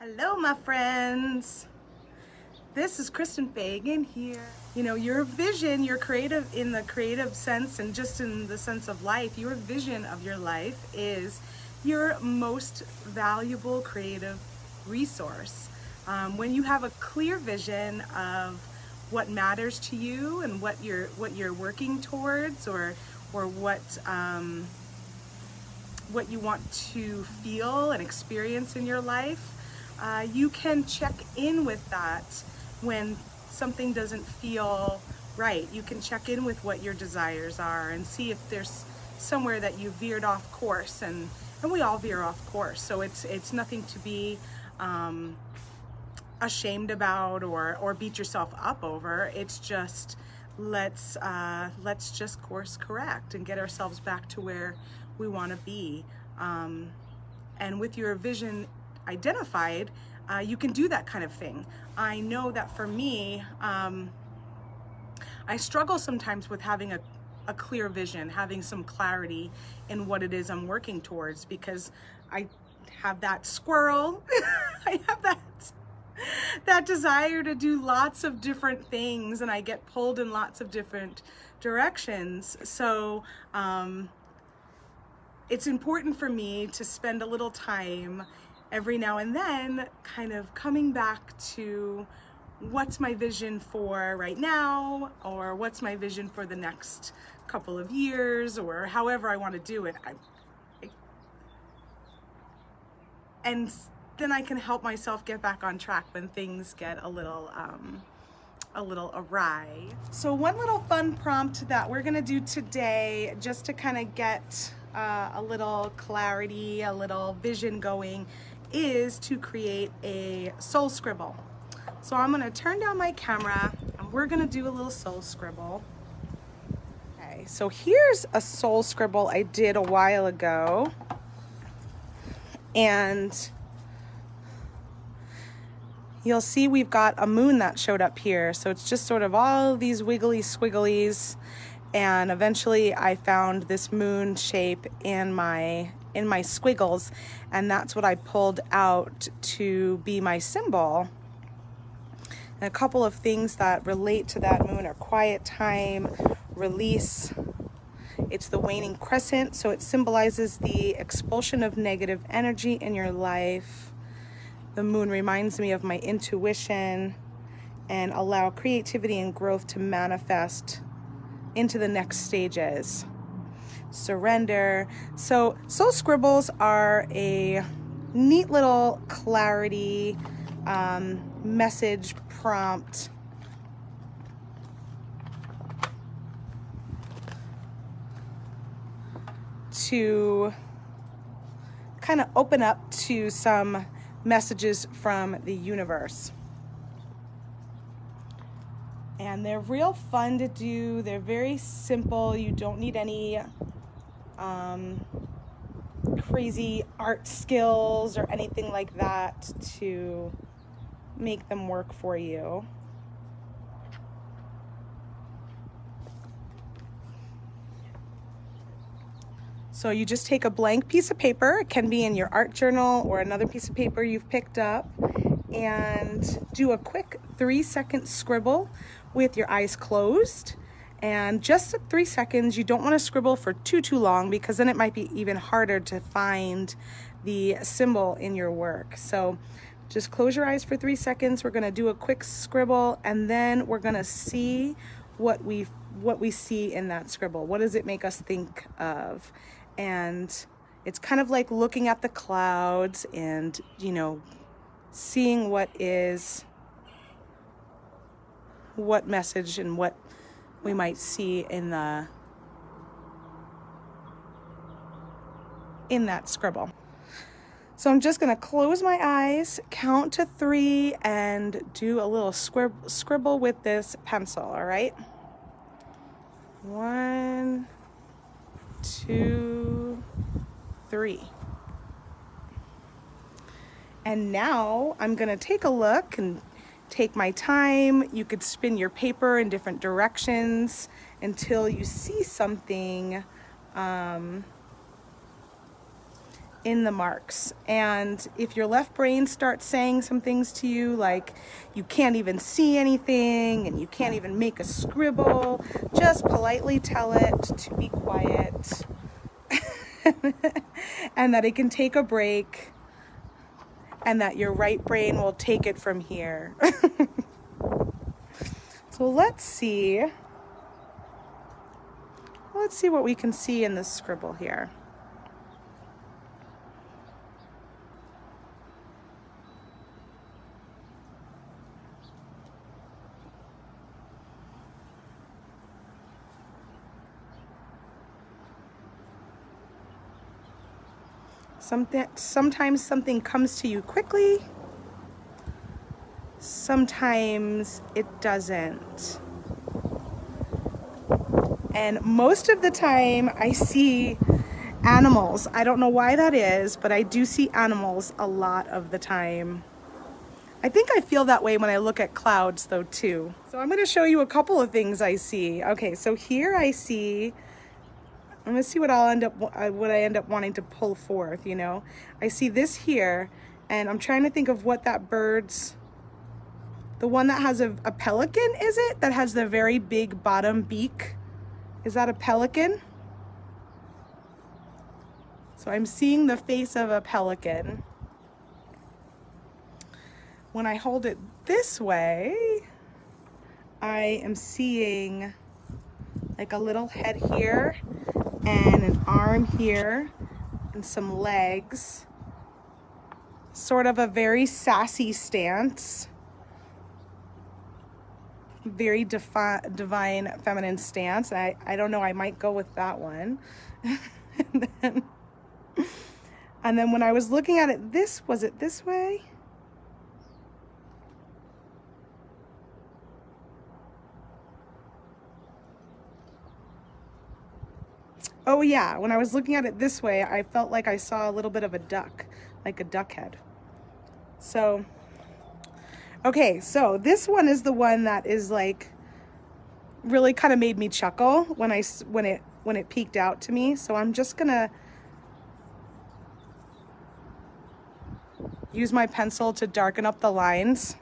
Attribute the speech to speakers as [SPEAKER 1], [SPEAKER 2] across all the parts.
[SPEAKER 1] Hello, my friends. This is Kristen Fagan here. You know, your vision, your creative, in the creative sense and just in the sense of life, your vision of your life is your most valuable creative resource. When you have a clear vision of what matters to you and what you're working towards, or what you want to feel and experience in your life, you can check in with that when something doesn't feel right. You can check in with what your desires are and see if there's somewhere that you veered off course, and we all veer off course. So it's nothing to be ashamed about or beat yourself up over. It's just let's just course correct and get ourselves back to where we want to be. And with your vision identified, you can do that kind of thing. I know that for me, I struggle sometimes with having a clear vision, having some clarity in what it is I'm working towards, because I have that squirrel, I have that desire to do lots of different things, and I get pulled in lots of different directions. So it's important for me to spend a little time every now and then kind of coming back to what's my vision for right now, or what's my vision for the next couple of years, or however I want to do it. And then I can help myself get back on track when things get a little awry. So one little fun prompt that we're gonna do today, just to kind of get a little clarity, a little vision going, is to create a soul scribble. So I'm gonna turn down my camera and we're gonna do a little soul scribble. Okay, so here's a soul scribble I did a while ago. And you'll see we've got a moon that showed up here. So it's just sort of all these wiggly squigglies. And eventually I found this moon shape in my squiggles, and that's what I pulled out to be my symbol. And a couple of things that relate to that moon are quiet time, release. It's the waning crescent, so it symbolizes the expulsion of negative energy in your life. The moon reminds me of my intuition and allow creativity and growth to manifest into the next stages. Surrender. So soul scribbles are a neat little clarity message prompt to kind of open up to some messages from the universe. And they're real fun to do. They're very simple. You don't need any crazy art skills or anything like that to make them work for you. So you just take a blank piece of paper. It can be in your art journal or another piece of paper you've picked up, and do a quick 3-second scribble with your eyes closed. And just 3 seconds. You don't want to scribble for too long, because then it might be even harder to find the symbol in your work. So just close your eyes for 3 seconds. We're going to do a quick scribble, and then we're going to see what we see in that scribble. What does it make us think of? And it's kind of like looking at the clouds and, you know, seeing what message and what we might see in that scribble. So I'm just going to close my eyes, count to 3, and do a little scribble with this pencil, all right? 1, 2, 3. And now I'm going to take a look and take my time. You could spin your paper in different directions until you see something in the marks. And if your left brain starts saying some things to you, like you can't even see anything and you can't even make a scribble, just politely tell it to be quiet and that it can take a break and that your right brain will take it from here. So let's see what we can see in this scribble here. Sometimes something comes to you quickly. Sometimes it doesn't. And most of the time I see animals. I don't know why that is, but I do see animals a lot of the time. I think I feel that way when I look at clouds though too. So I'm going to show you a couple of things I see. Okay, so here I'm going to see what I end up wanting to pull forth, you know. I see this here, and I'm trying to think of what that bird's, the one that has a pelican, is it? That has the very big bottom beak. Is that a pelican? So I'm seeing the face of a pelican. When I hold it this way, I am seeing like a little head here and an arm here and some legs. Sort of a very sassy stance. Very divine feminine stance. I don't know, I might go with that one. and then when I was looking at it, was it this way? Oh yeah, when I was looking at it this way, I felt like I saw a little bit of a duck, like a duck head. So, okay, so this one is the one that is like, really kind of made me chuckle when it peeked out to me. So I'm just gonna use my pencil to darken up the lines.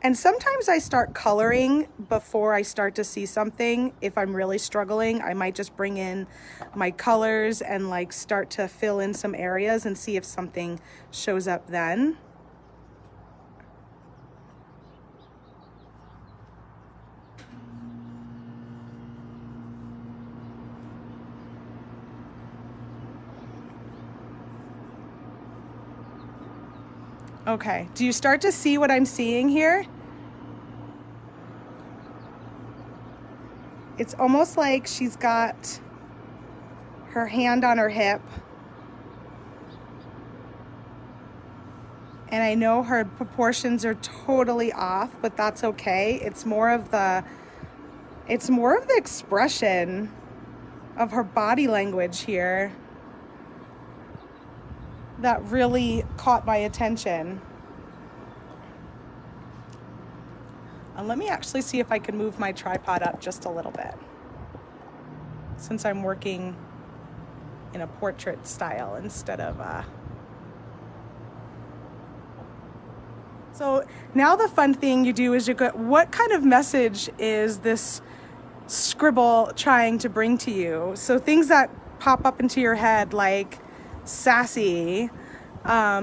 [SPEAKER 1] And sometimes I start coloring before I start to see something. If I'm really struggling, I might just bring in my colors and like start to fill in some areas and see if something shows up then. Okay, do you start to see what I'm seeing here? It's almost like she's got her hand on her hip. And I know her proportions are totally off, but that's okay. It's more of the expression of her body language here that really caught my attention. And let me actually see if I can move my tripod up just a little bit, since I'm working in a portrait style instead of So now the fun thing you do is you go, what kind of message is this scribble trying to bring to you? So things that pop up into your head like sassy,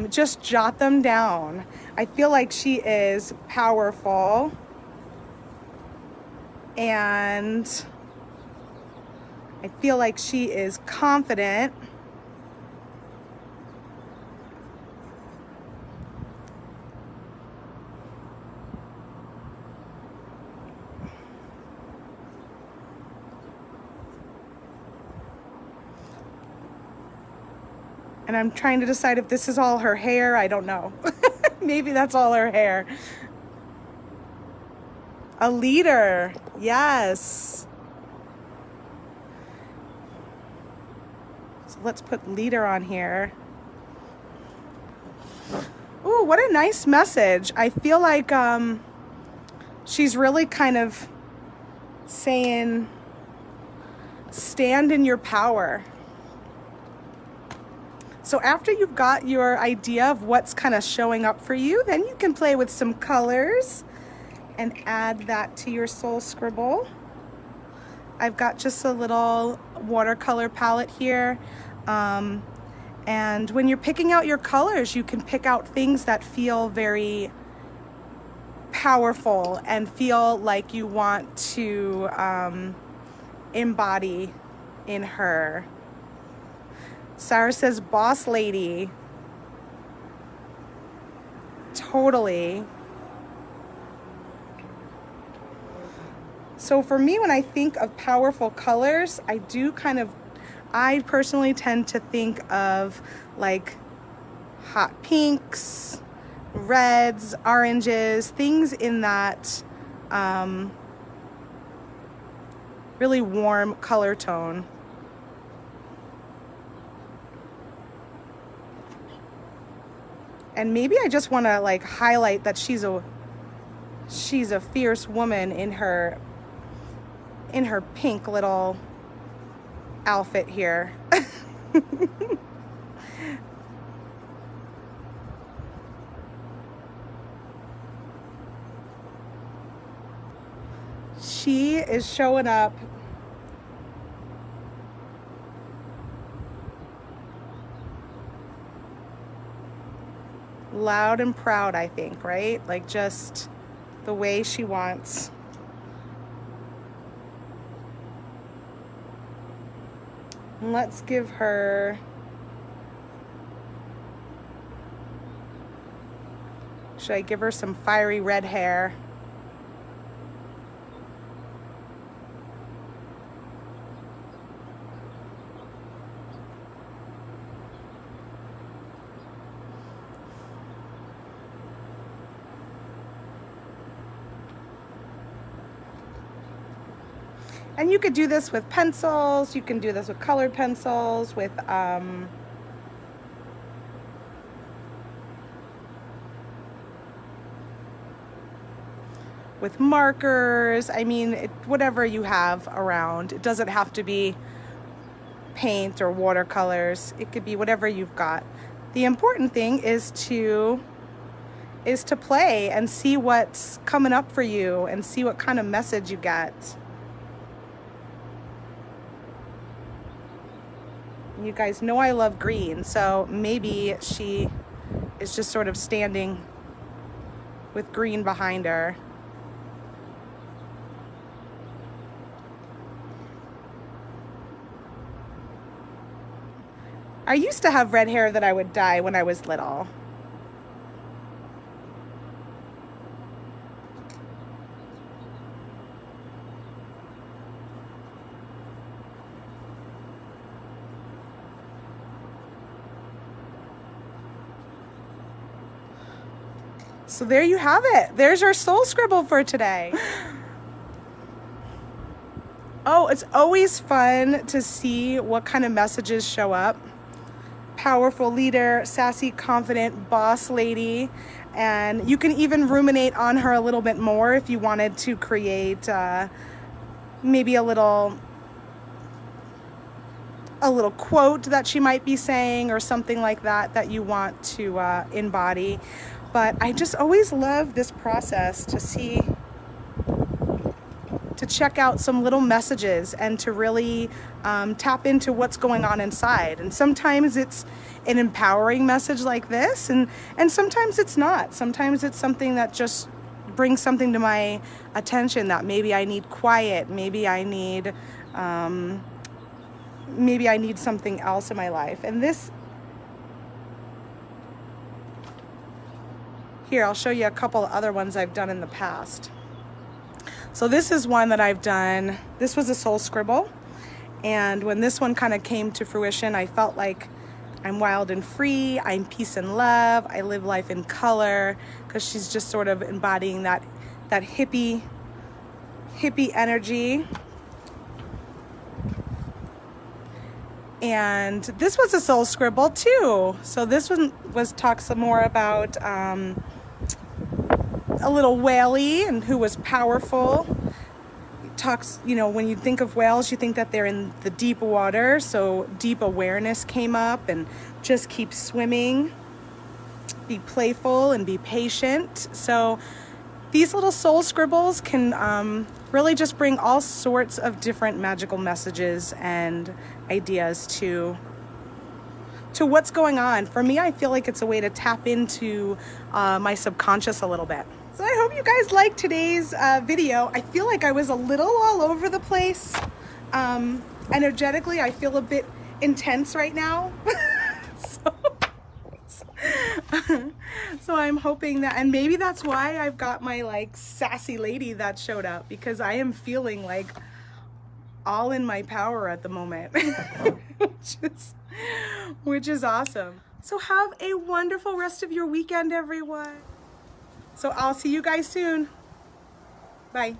[SPEAKER 1] just jot them down. I feel like she is powerful and I feel like she is confident. And I'm trying to decide if this is all her hair. I don't know. Maybe that's all her hair. A leader. Yes. So let's put leader on here. Ooh, what a nice message. I feel like she's really kind of saying, stand in your power. So after you've got your idea of what's kind of showing up for you, then you can play with some colors and add that to your Soul Scribble. I've got just a little watercolor palette here. And when you're picking out your colors, you can pick out things that feel very powerful and feel like you want to embody in her. Sarah says, boss lady. Totally. So for me, when I think of powerful colors, I personally tend to think of like hot pinks, reds, oranges, things in that really warm color tone. And maybe I just want to like highlight that she's a fierce woman in her pink little outfit here. She is showing up loud and proud, I think, right? Like just the way she wants. Let's give her should I give her some fiery red hair? And you could do this with pencils, you can do this with colored pencils, with markers. I mean, whatever you have around. It doesn't have to be paint or watercolors. It could be whatever you've got. The important thing is to play and see what's coming up for you and see what kind of message you get. You guys know I love green, so maybe she is just sort of standing with green behind her. I used to have red hair that I would dye when I was little. So there you have it. There's your Soul Scribble for today. Oh, it's always fun to see what kind of messages show up. Powerful leader, sassy, confident, boss lady. And you can even ruminate on her a little bit more if you wanted to create maybe a little quote that she might be saying or something like that you want to embody. But I just always love this process to check out some little messages and to really tap into what's going on inside. And sometimes it's an empowering message like this, and sometimes it's not. Sometimes it's something that just brings something to my attention that maybe I need quiet, maybe I need something else in my life. And this, here, I'll show you a couple of other ones I've done in the past. So this is one that I've done. This was a Soul Scribble. And when this one kind of came to fruition, I felt like I'm wild and free. I'm peace and love. I live life in color, because she's just sort of embodying that hippie energy. And this was a Soul Scribble too. So this one talks some more about a little whaley and who was powerful. talks, you know, when you think of whales, you think that they're in the deep water. So deep awareness came up, and just keep swimming, be playful and be patient. So these little soul scribbles can really just bring all sorts of different magical messages and ideas to what's going on. For me, I feel like it's a way to tap into my subconscious a little bit. So I hope you guys liked today's video. I feel like I was a little all over the place. Energetically, I feel a bit intense right now. So I'm hoping that, and maybe that's why I've got my like sassy lady that showed up, because I am feeling like all in my power at the moment, which is awesome. So have a wonderful rest of your weekend, everyone. So I'll see you guys soon. Bye.